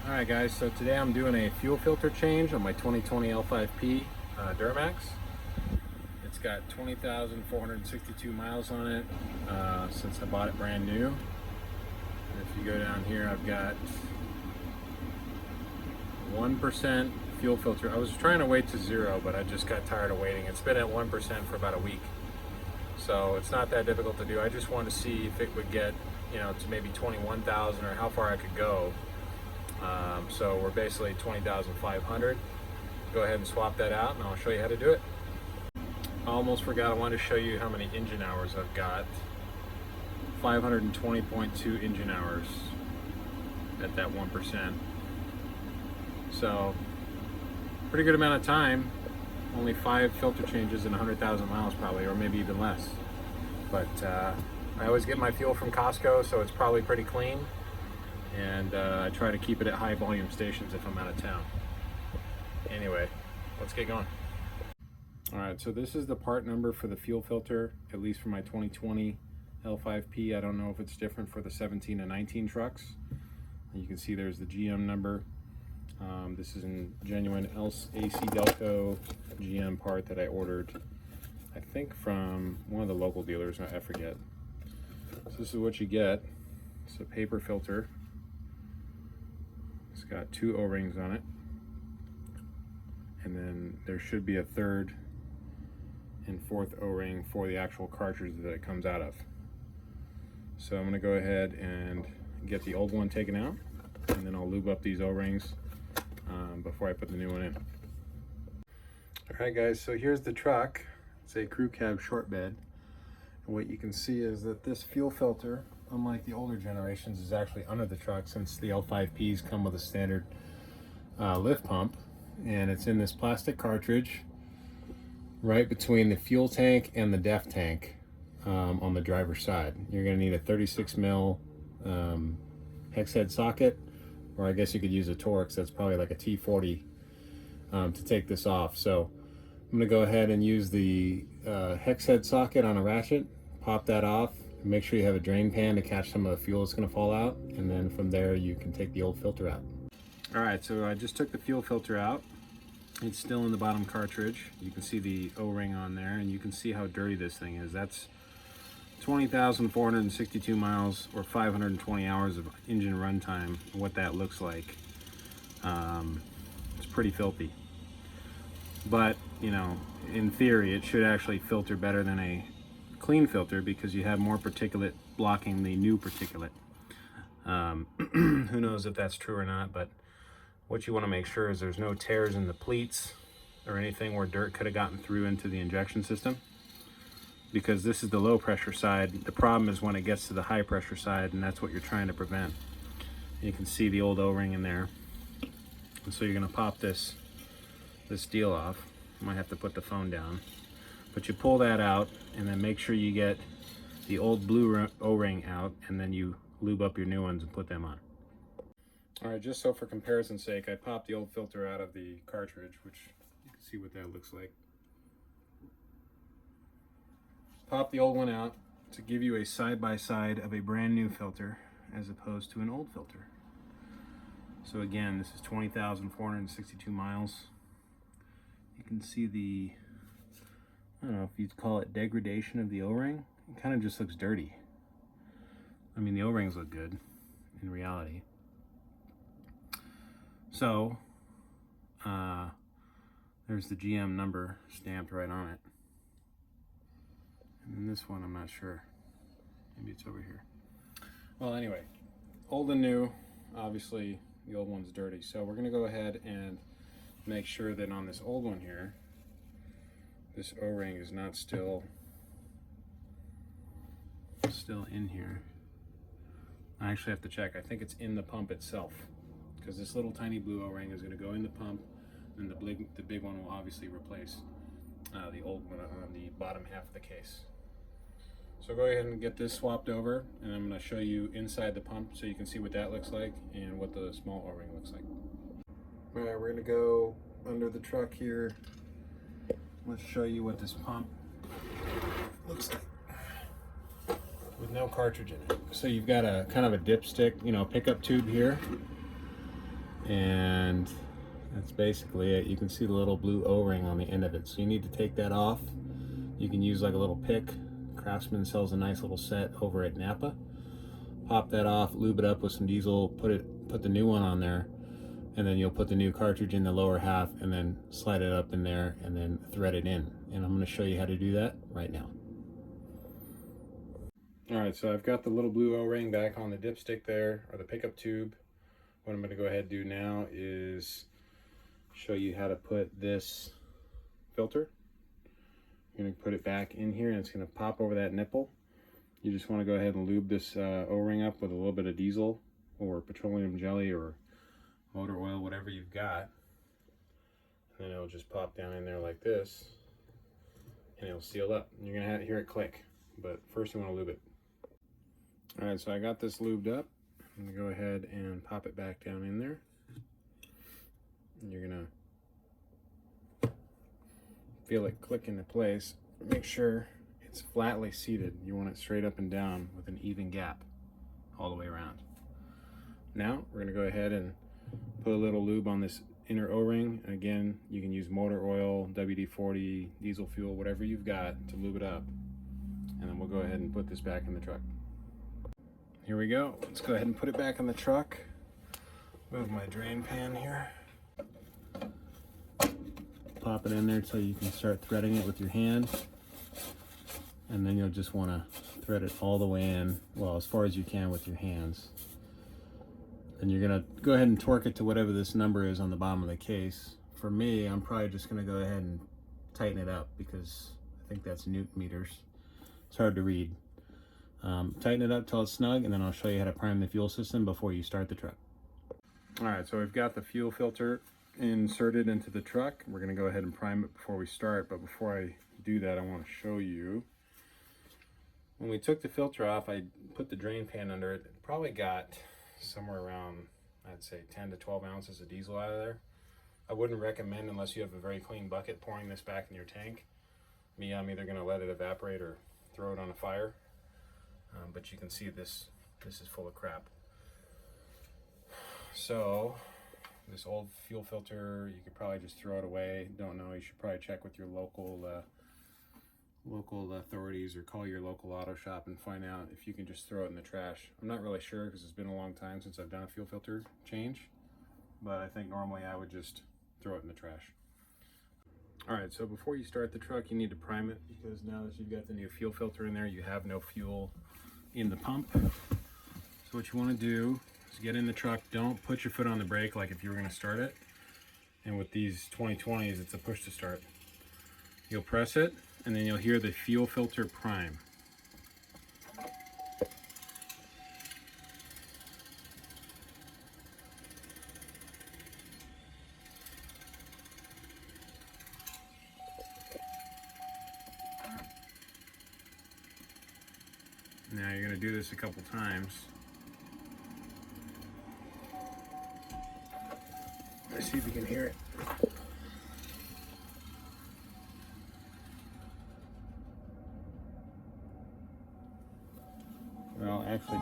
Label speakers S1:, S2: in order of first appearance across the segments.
S1: Alright guys, so today I'm doing a fuel filter change on my 2020 L5P Duramax. It's got 20,462 miles on it since I bought it brand new. And if you go down here, I've got 1% fuel filter. I was trying to wait to 0, but I just got tired of waiting. It's been at 1% for about a week. So it's not that difficult to do. I just wanted to see if it would get, to maybe 21,000 or how far I could go. So we're basically 20,500. Go ahead and swap that out and I'll show you how to do it. I almost forgot, I wanted to show you how many engine hours I've got. 520.2 engine hours at that 1%. So pretty good amount of time. Only 5 filter changes in 100,000 miles probably, or maybe even less. But I always get my fuel from Costco, so it's probably pretty clean. And I try to keep it at high volume stations if I'm out of town. Anyway, let's get going. All right, so this is the part number for the fuel filter, at least for my 2020 L5P. I don't know if it's different for the 17 and 19 trucks. You can see there's the GM number. This is a genuine AC Delco GM part that I ordered, I think from one of the local dealers, I forget. So this is what you get. It's a paper filter. It's got 2 O-rings on it, and then there should be a 3rd and 4th O-ring for the actual cartridge that it comes out of. So I'm going to go ahead and get the old one taken out, and then I'll lube up these O-rings before I put the new one in. Alright guys, so here's the truck. It's a crew cab short bed, and what you can see is that this fuel filter, unlike the older generations, is actually under the truck, since the L5Ps come with a standard lift pump, and it's in this plastic cartridge right between the fuel tank and the def tank on the driver's side. You're going to need a 36 mil hex head socket, or I guess you could use a Torx. That's probably like a T40 to take this off. So I'm going to go ahead and use the hex head socket on a ratchet, pop that off. Make sure you have a drain pan to catch some of the fuel that's going to fall out, and then from there you can take the old filter out. Alright, so I just took the fuel filter out. It's still in the bottom cartridge. You can see the O-ring on there, and you can see how dirty this thing is. That's 20,462 miles, or 520 hours of engine runtime. What that looks like. It's pretty filthy. But, in theory, it should actually filter better than a clean filter, because you have more particulate blocking the new particulate. Who knows if that's true or not, but what you want to make sure is there's no tears in the pleats or anything where dirt could have gotten through into the injection system, because this is the low pressure side. The problem is when it gets to the high pressure side, and that's what you're trying to prevent. You can see the old O-ring in there, and so you're going to pop this deal off. I might have to put the phone down. But you pull that out, and then make sure you get the old blue O-ring out, and then you lube up your new ones and put them on. Alright, just so for comparison's sake, I popped the old filter out of the cartridge, which you can see what that looks like. Pop the old one out to give you a side-by-side of a brand new filter as opposed to an old filter. So again, this is 20,462 miles. You can see the, I don't know if you'd call it degradation of the O-ring. It kind of just looks dirty. I mean, the O-rings look good in reality. So, there's the GM number stamped right on it. And then this one, I'm not sure. Maybe it's over here. Well, anyway, old and new. Obviously, the old one's dirty. So we're going to go ahead and make sure that on this old one here, this O-ring is not still in here. I actually have to check. I think it's in the pump itself, because this little tiny blue O-ring is going to go in the pump, and the big one will obviously replace the old one on the bottom half of the case. So go ahead and get this swapped over, and I'm going to show you inside the pump so you can see what that looks like and what the small O-ring looks like. Alright, we're going to go under the truck here. Let's show you what this pump looks like with no cartridge in it. So you've got a kind of a dipstick, pickup tube here, and that's basically it. You can see the little blue O-ring on the end of it, so you need to take that off. You can use like a little pick. Craftsman sells a nice little set over at Napa. Pop that off, lube it up with some diesel, put the new one on there, and then you'll put the new cartridge in the lower half and then slide it up in there and then thread it in. And I'm going to show you how to do that right now. Alright, so I've got the little blue O-ring back on the dipstick there, or the pickup tube. What I'm going to go ahead and do now is show you how to put this filter. You're going to put it back in here and it's going to pop over that nipple. You just want to go ahead and lube this O-ring up with a little bit of diesel or petroleum jelly or motor oil, whatever you've got. And then it'll just pop down in there like this and it'll seal up. And you're going to hear it click, but first you want to lube it. Alright, so I got this lubed up. I'm going to go ahead and pop it back down in there. And you're going to feel it click into place. Make sure it's flatly seated. You want it straight up and down with an even gap all the way around. Now we're going to go ahead and put a little lube on this inner O-ring. Again, you can use motor oil, WD-40, diesel fuel, whatever you've got to lube it up. And then we'll go ahead and put this back in the truck. Here we go. Let's go ahead and put it back in the truck. Move my drain pan here. Pop it in there so you can start threading it with your hand. And then you'll just want to thread it all the way in, well, as far as you can with your hands. And you're going to go ahead and torque it to whatever this number is on the bottom of the case. For me, I'm probably just going to go ahead and tighten it up because I think that's Newton meters. It's hard to read. Tighten it up till it's snug, and then I'll show you how to prime the fuel system before you start the truck. Alright, so we've got the fuel filter inserted into the truck. We're going to go ahead and prime it before we start, but before I do that, I want to show you. When we took the filter off, I put the drain pan under it. It probably got somewhere around, I'd say 10 to 12 ounces of diesel out of there. I wouldn't recommend, unless you have a very clean bucket, pouring this back in your tank. Me, I'm either going to let it evaporate or throw it on a fire. But you can see this is full of crap. So this old fuel filter, you could probably just throw it away. Don't know, you should probably check with your local authorities or call your local auto shop and find out if you can just throw it in the trash. I'm not really sure because it's been a long time since I've done a fuel filter change, but I think normally I would just throw it in the trash. Alright, so before you start the truck, you need to prime it because now that you've got the new fuel filter in there, you have no fuel in the pump. So what you want to do is get in the truck. Don't put your foot on the brake like if you were going to start it. And with these 2020s, it's a push to start. You'll press it, and then you'll hear the fuel filter prime. Now you're going to do this a couple times. Let's see if you can hear it. Well, actually,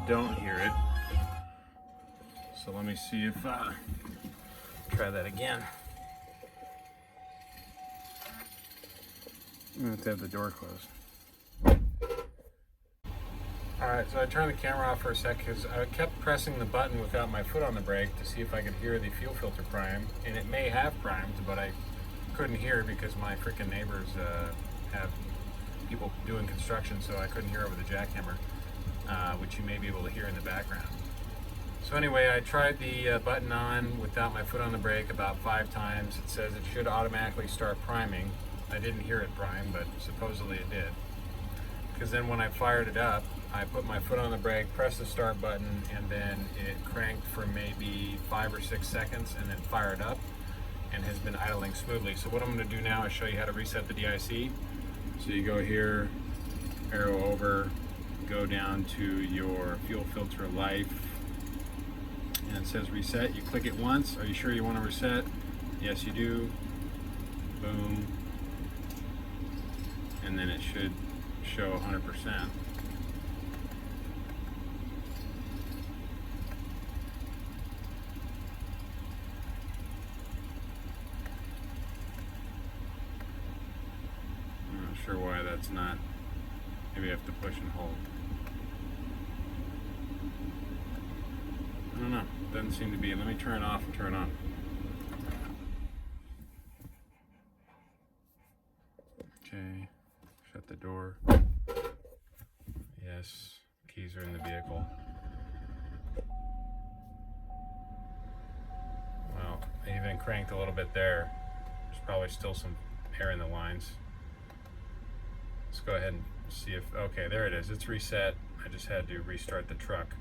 S1: don't hear it. So let me see if try that again. I'm gonna have to have the door closed. Alright, so I turned the camera off for a sec because I kept pressing the button without my foot on the brake to see if I could hear the fuel filter prime, and it may have primed, but I couldn't hear because my freaking neighbors have people doing construction, so I couldn't hear over the jackhammer, which you may be able to hear in the background. So anyway, I tried the button on without my foot on the brake about 5 times. It says it should automatically start priming. I didn't hear it prime, but supposedly it did. Because then when I fired it up, I put my foot on the brake, pressed the start button, and then it cranked for maybe 5 or 6 seconds and then fired up and has been idling smoothly. So what I'm going to do now is show you how to reset the DIC. So you go here, arrow over, go down to your fuel filter life, and it says reset. You click it once. Are you sure you want to reset? Yes, you do. Boom. And then it should show 100%. sure why that's not. Maybe I have to push and hold. I don't know. Doesn't seem to be. Let me turn it off and turn it on. Okay. Shut the door. Yes. Keys are in the vehicle. Well, I even cranked a little bit there. There's probably still some air in the lines. Let's go ahead and see if, okay, there it is. It's reset. I just had to restart the truck.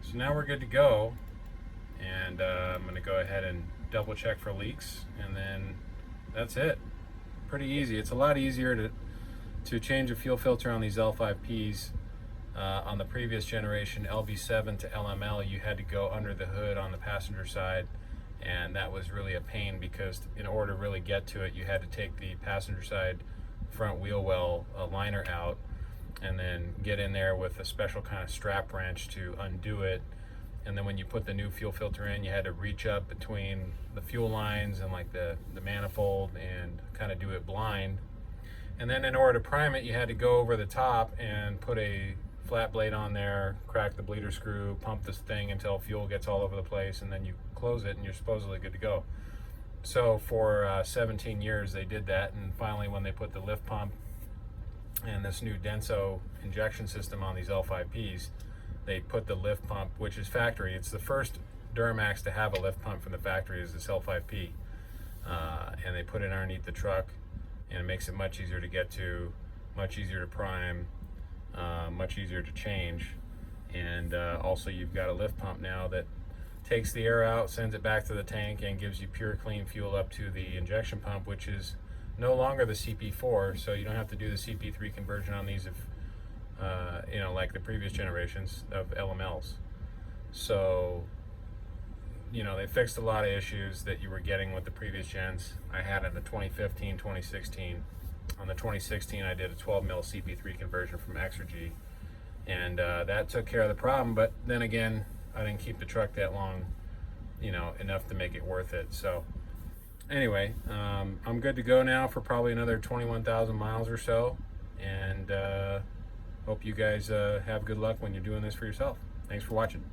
S1: So now we're good to go. And I'm gonna go ahead and double check for leaks, and then that's it. Pretty easy. It's a lot easier to change a fuel filter on these L5Ps. On the previous generation, LV7 to LML, you had to go under the hood on the passenger side, and that was really a pain because in order to really get to it, you had to take the passenger side front wheel well liner out and then get in there with a special kind of strap wrench to undo it. And then when you put the new fuel filter in, you had to reach up between the fuel lines and like the manifold and kind of do it blind. And then in order to prime it, you had to go over the top and put a flat blade on there, crack the bleeder screw, pump this thing until fuel gets all over the place, and then you close it and you're supposedly good to go. So for 17 years they did that, and finally when they put the lift pump and this new Denso injection system on these L5Ps, they put the lift pump, which is factory. It's the first Duramax to have a lift pump from the factory, is this L5P. And they put it underneath the truck, and it makes it much easier to get to, much easier to prime, much easier to change. And also you've got a lift pump now that takes the air out, sends it back to the tank, and gives you pure clean fuel up to the injection pump, which is no longer the CP4, so you don't have to do the CP3 conversion on these if you know, like the previous generations of LMLs. So, you know, they fixed a lot of issues that you were getting with the previous gens. I had in the 2015, 2016. On the 2016, I did a 12 mil CP3 conversion from Exergy, and that took care of the problem. But then again, I didn't keep the truck that long, you know, enough to make it worth it. So anyway, I'm good to go now for probably another 21,000 miles or so, and hope you guys have good luck when you're doing this for yourself. Thanks for watching.